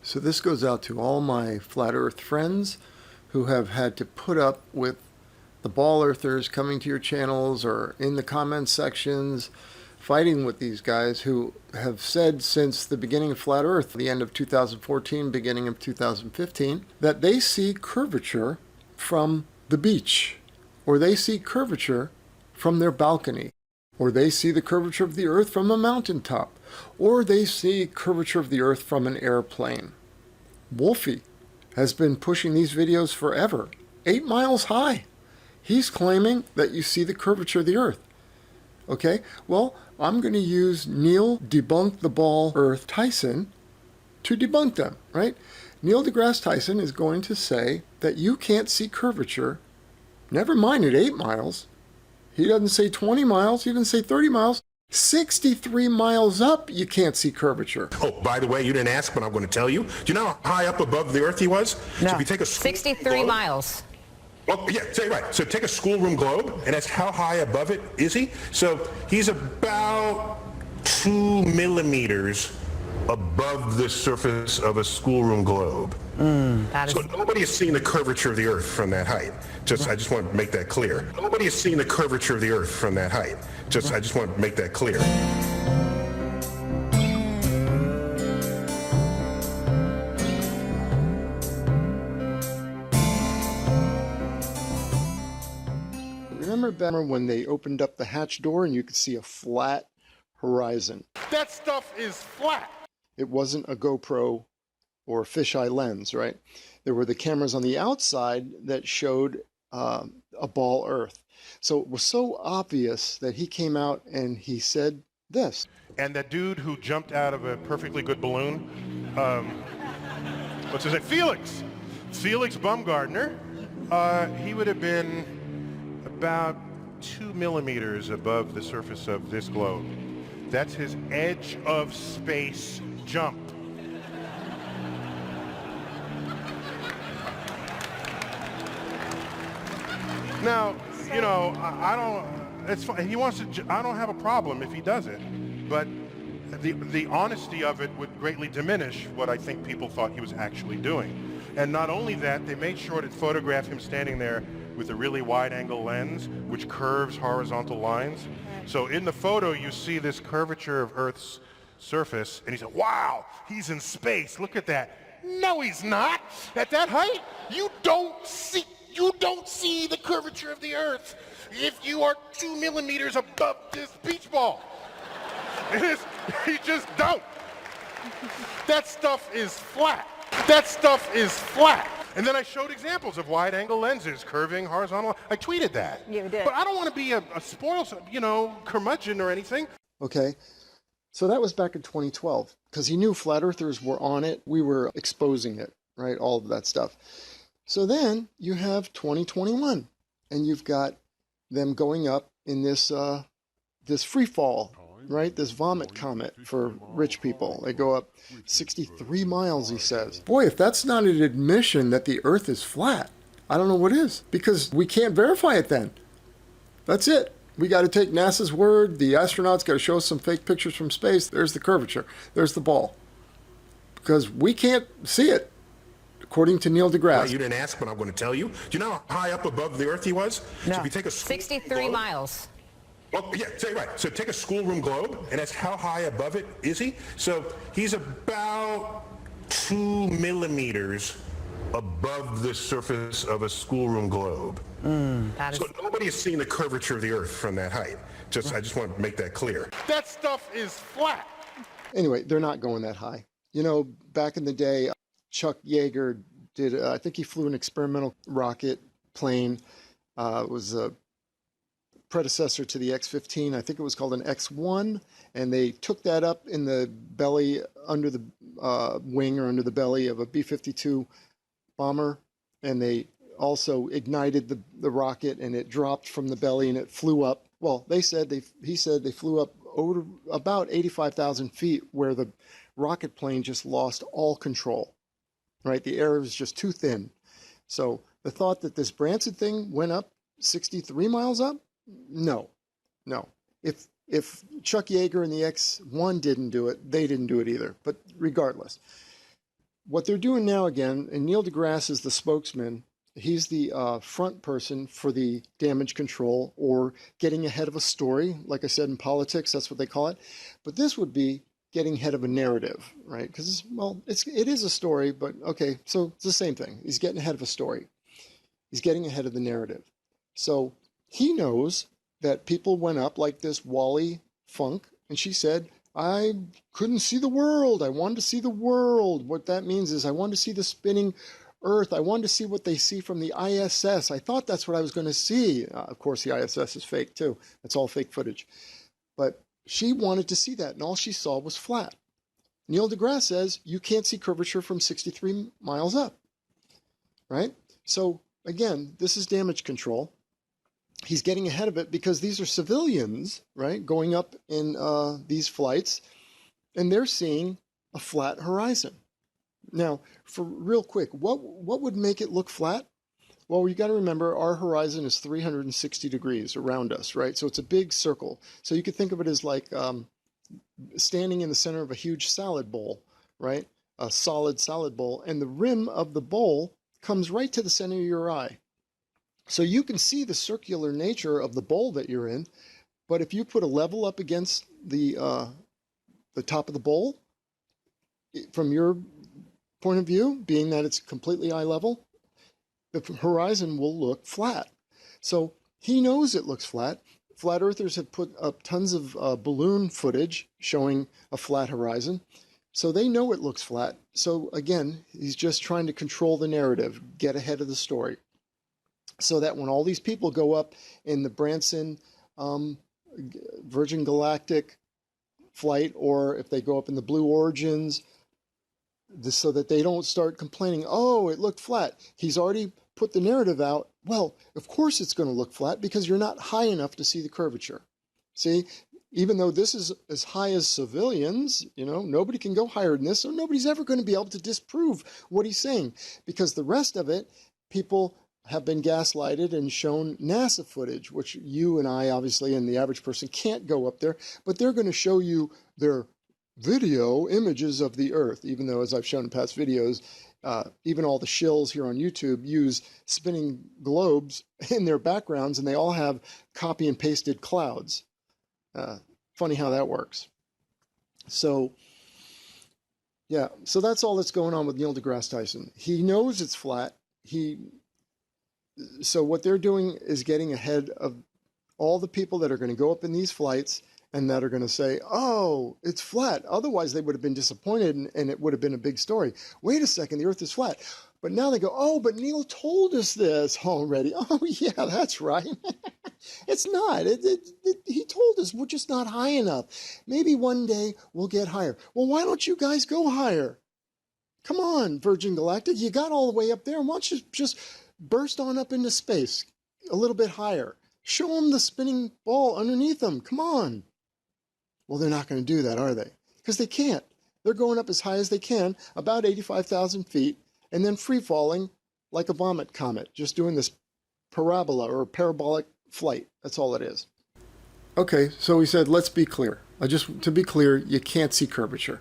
So this goes out to all my flat earth friends who have had to put up with the ball earthers coming to your channels or in the comment sections, fighting with these guys who have said since the beginning of flat earth, the end of 2014, beginning of 2015, that they see curvature from the beach, or they see curvature from their balcony, or they see the curvature of the earth from a mountaintop, or they see curvature of the earth from an airplane. Wolfie has been pushing these videos forever, 8 miles high. He's claiming that you see the curvature of the earth. Okay, well, I'm going to use Neil Debunk the Ball Earth Tyson to debunk them, right? Neil deGrasse Tyson is going to say that you can't see curvature, never mind at 8 miles. He doesn't say 20 miles, he doesn't say 30 miles. 63 miles up, you can't see curvature. Oh, by the way, you didn't ask, but I'm going to tell you. Do you know how high up above the earth he was? No. So if you take a 63 miles. Well, yeah, right. So take a schoolroom globe, and that's how high above it is he? So he's about 2 millimeters above the surface of a schoolroom globe. So nobody has seen the curvature of the earth from that height. I just want to make that clear. Nobody has seen the curvature of the earth from that height. I just want to make that clear. Remember when they opened up the hatch door and you could see a flat horizon? That stuff is flat. It wasn't a GoPro or a fisheye lens, right? There were the cameras on the outside that showed a ball earth. So it was so obvious that he came out and he said this. And that dude who jumped out of a perfectly good balloon, what's his name? Felix Bumgardner. He would have been about 2 millimeters above the surface of this globe. That's his edge of space jump. Now, you know, I don't, it's fine. He wants to, I don't have a problem if he does it, but the honesty of it would greatly diminish what I think people thought he was actually doing. And not only that, they made sure to photograph him standing there with a really wide-angle lens, which curves horizontal lines. So in the photo, you see this curvature of Earth's surface, and he said, wow, he's in space, look at that. No, he's not. At that height, you don't see the curvature of the Earth if you are 2 millimeters above this beach ball. You just don't. That stuff is flat. That stuff is flat. And then I showed examples of wide-angle lenses curving horizontal. I tweeted that. You did. But I don't want to be a spoil, curmudgeon or anything. Okay, so that was back in 2012 because he knew flat earthers were on it. We were exposing it, right? All of that stuff. So then you have 2021, and you've got them going up in this this free fall, right? This vomit comet for rich people. They go up 63 miles, he says. Boy, if that's not an admission that the Earth is flat, I don't know what is, because we can't verify it then. That's it. We got to take NASA's word. The astronauts got to show us some fake pictures from space. There's the curvature. There's the ball. Because we can't see it, according to Neil deGrasse. Well, you didn't ask, but I'm going to tell you. Do you know how high up above the earth he was? No. So if you take a 63 miles. Well, yeah, right. So take a schoolroom globe, and that's how high above it is he? So he's about 2 millimeters above the surface of a schoolroom globe. So nobody has seen the curvature of the earth from that height. I just want to make that clear. That stuff is flat. Anyway, they're not going that high. You know, back in the day, Chuck Jagger did, I think he flew an experimental rocket plane. It was a predecessor to the X15. I think it was called an X1. And they took that up in the belly, under the wing or under the belly of a B-52 bomber. And they also ignited the rocket, and it dropped from the belly and it flew up. Well, he said they flew up over about 85,000 feet, where the rocket plane just lost all control. Right, the air was just too thin. So the thought that this Branson thing went up 63 miles up, no. If Chuck Jagger and the X1 didn't do it, they didn't do it either. But regardless, what they're doing now again, and Neil deGrasse is the spokesman. He's the front person for the damage control or getting ahead of a story. Like I said, in politics, that's what they call it. But this would be getting ahead of a narrative, right? Because, well, it is a story, but okay, so it's the same thing. He's getting ahead of a story. He's getting ahead of the narrative. So he knows that people went up like this Wally Funk, and she said, I couldn't see the world. I wanted to see the world. What that means is I wanted to see the spinning Earth. I wanted to see what they see from the ISS. I thought that's what I was going to see. Of course, the ISS is fake too. It's all fake footage. But she wanted to see that, and all she saw was flat. Neil deGrasse says you can't see curvature from 63 miles up, right? So again, this is damage control. He's getting ahead of it because these are civilians, right, going up in these flights, and they're seeing a flat horizon. Now, for real quick, what would make it look flat? Well, you got to remember our horizon is 360 degrees around us, right? So it's a big circle. So you could think of it as like standing in the center of a huge salad bowl, right? A solid salad bowl, and the rim of the bowl comes right to the center of your eye. So you can see the circular nature of the bowl that you're in, but if you put a level up against the top of the bowl, from your point of view, being that it's completely eye level, the horizon will look flat. So he knows it looks flat. Flat earthers have put up tons of balloon footage showing a flat horizon. So they know it looks flat. So again, he's just trying to control the narrative, get ahead of the story. So that when all these people go up in the Branson Virgin Galactic flight, or if they go up in the Blue Origins, so that they don't start complaining, oh, it looked flat. He's already put the narrative out. Well, of course it's going to look flat because you're not high enough to see the curvature. See, even though this is as high as civilians, nobody can go higher than this, so nobody's ever going to be able to disprove what he's saying, because the rest of it, people have been gaslighted and shown NASA footage, which you and I, obviously, and the average person can't go up there, but they're going to show you their video images of the Earth, even though, as I've shown in past videos, even all the shills here on YouTube use spinning globes in their backgrounds, and they all have copy and pasted clouds. Funny how that works. So, yeah, so that's all that's going on with Neil deGrasse Tyson. He knows it's flat. So what they're doing is getting ahead of all the people that are going to go up in these flights and that are going to say, oh, it's flat. Otherwise, they would have been disappointed and it would have been a big story. Wait a second, the Earth is flat. But now they go, oh, but Neil told us this already. Oh, yeah, that's right. It's not. He told us we're just not high enough. Maybe one day we'll get higher. Well, why don't you guys go higher? Come on, Virgin Galactic. You got all the way up there. Why don't you just burst on up into space a little bit higher? Show them the spinning ball underneath them. Come on. Well, they're not going to do that, are they? Because they can't. They're going up as high as they can, about 85,000 feet, and then free falling like a vomit comet, just doing this parabola or parabolic flight. That's all it is. Okay, so he said, let's be clear. To be clear, you can't see curvature.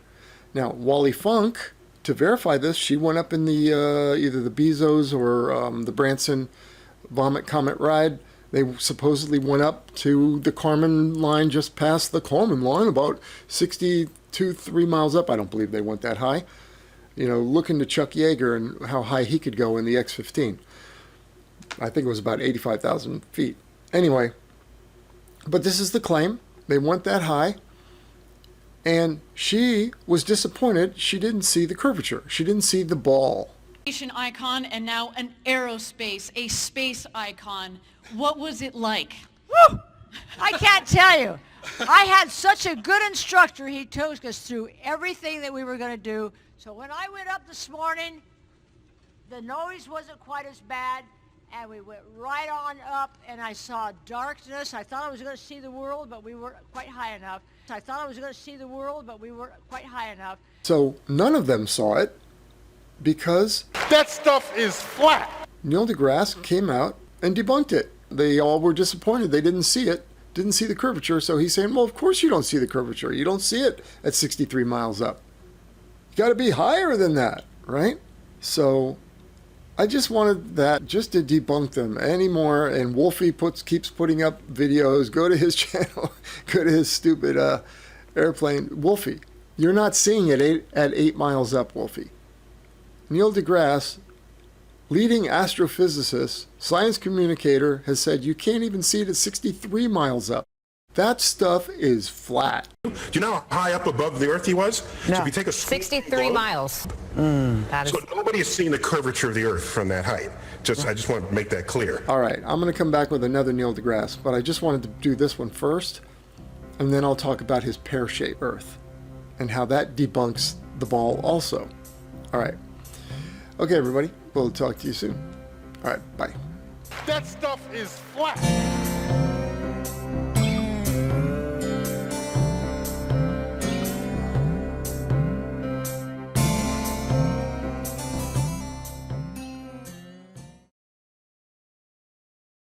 Now, Wally Funk, to verify this, she went up in the either the Bezos or the Branson Vomit Comet ride. They supposedly went up to the Kármán line, just past the Kármán line, about 3 miles up. I don't believe they went that high. Looking to Chuck Jagger and how high he could go in the X15. I think it was about 85,000 feet. Anyway, but this is the claim. They went that high. And she was disappointed she didn't see the curvature. She didn't see the ball. Icon and now an aerospace, a space icon. What was it like? Woo! I can't tell you. I had such a good instructor. He took us through everything that we were going to do. So when I went up this morning, the noise wasn't quite as bad, and we went right on up, and I saw darkness. I thought I was going to see the world, but we weren't quite high enough. I thought I was going to see the world, but we weren't quite high enough. So none of them saw it because That stuff is flat. Neil deGrasse came out and debunked it. They all were disappointed. They didn't see it, didn't see the curvature. So he's saying, well, of course you don't see the curvature. You don't see it at 63 miles up. You got to be higher than that, right? So I just wanted that just to debunk them anymore. And Wolfie keeps putting up videos. Go to his channel. Go to his stupid airplane. Wolfie, you're not seeing it at 8 miles up, Wolfie. Neil deGrasse, leading astrophysicist, science communicator, has said you can't even see it at 63 miles up. That stuff is flat. Do you know how high up above the Earth he was? No. So if you take a 63 miles. That is So nobody has seen the curvature of the Earth from that height. I just want to make that clear. All right, I'm going to come back with another Neil deGrasse, but I just wanted to do this one first, and then I'll talk about his pear-shaped Earth and how that debunks the ball also. All right. Okay, everybody, we'll talk to you soon. All right, bye. That stuff is flat.